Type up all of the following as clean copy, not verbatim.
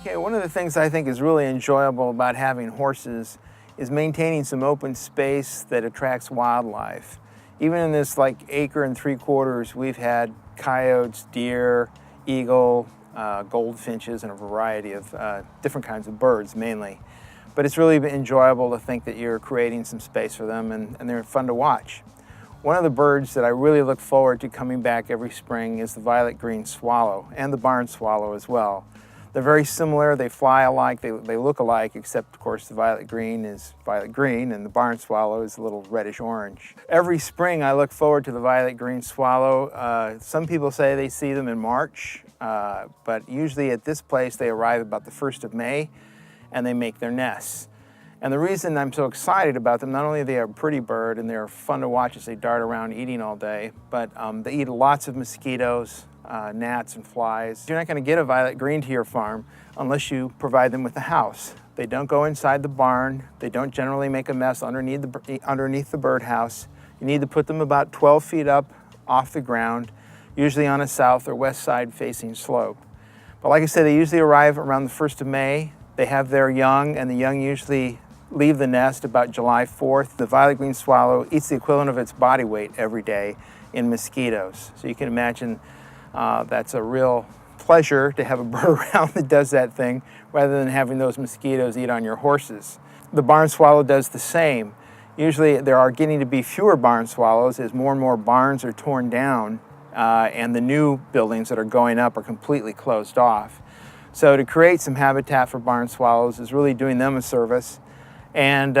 Okay, one of the things I think is really enjoyable about having horses is maintaining some open space that attracts wildlife. Even in this like acre and 3/4, we've had coyotes, deer, eagle, goldfinches, and a variety of different kinds of birds mainly. But it's really enjoyable to think that you're creating some space for them, and they're fun to watch. One of the birds that I really look forward to coming back every spring is the violet-green swallow, and the barn swallow as well. They're very similar, they fly alike, they look alike, except of course the violet green is violet green and the barn swallow is a little reddish orange. Every spring I look forward to the violet green swallow. Some people say they see them in March, but usually at this place they arrive about the 1st of May and they make their nests. And the reason I'm so excited about them, not only are they a pretty bird and they're fun to watch as they dart around eating all day, but they eat lots of mosquitoes, gnats and flies. You're not going to get a violet green to your farm unless you provide them with a house. They don't go inside the barn. They don't generally make a mess underneath the birdhouse. You need to put them about 12 feet up off the ground, usually on a south or west side facing slope. But like I said, they usually arrive around the 1st of May. They have their young, and the young usually leave the nest about July 4th. The violet green swallow eats the equivalent of its body weight every day in mosquitoes. So you can imagine that's a real pleasure to have a bird around that does that thing rather than having those mosquitoes eat on your horses. The barn swallow does the same. Usually there are getting to be fewer barn swallows as more and more barns are torn down and the new buildings that are going up are completely closed off. So to create some habitat for barn swallows is really doing them a service. And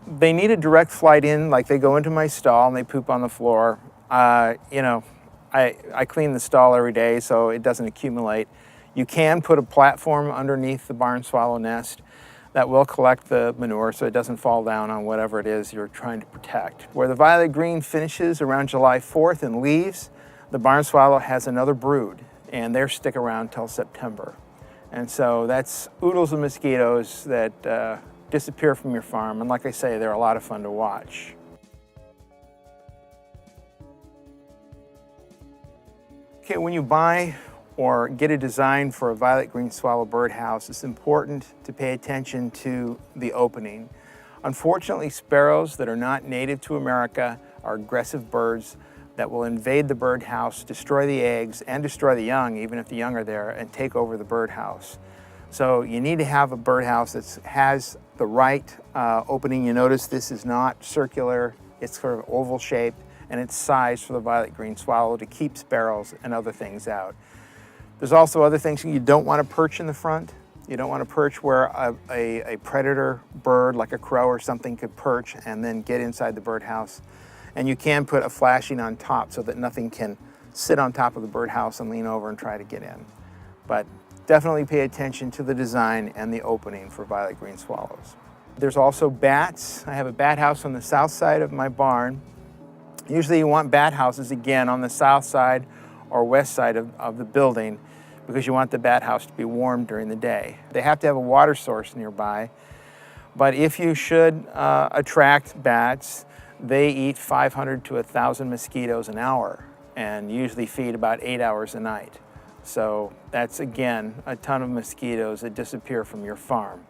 they need a direct flight in, like they go into my stall and they poop on the floor. You know, I clean the stall every day so it doesn't accumulate. You can put a platform underneath the barn swallow nest that will collect the manure so it doesn't fall down on whatever it is you're trying to protect. Where the violet green finishes around July 4th and leaves, the barn swallow has another brood and they stick around till September. And so that's oodles of mosquitoes that disappear from your farm, and like I say, they're a lot of fun to watch. Okay, when you buy or get a design for a violet green swallow birdhouse, it's important to pay attention to the opening. Unfortunately, sparrows that are not native to America are aggressive birds that will invade the birdhouse, destroy the eggs, and destroy the young, even if the young are there, and take over the birdhouse. So you need to have a birdhouse that has the right opening. You notice this is not circular, it's sort of oval shaped, and it's sized for the violet green swallow to keep sparrows and other things out. There's also other things you don't want to perch in the front. You don't want to perch where a predator bird like a crow or something could perch and then get inside the birdhouse. And you can put a flashing on top so that nothing can sit on top of the birdhouse and lean over and try to get in. But definitely pay attention to the design and the opening for violet green swallows. There's also bats. I have a bat house on the south side of my barn. Usually you want bat houses, again, on the south side or west side of the building because you want the bat house to be warm during the day. They have to have a water source nearby, but if you should attract bats, they eat 500 to 1,000 mosquitoes an hour and usually feed about 8 hours a night. So that's, again, a ton of mosquitoes that disappear from your farm.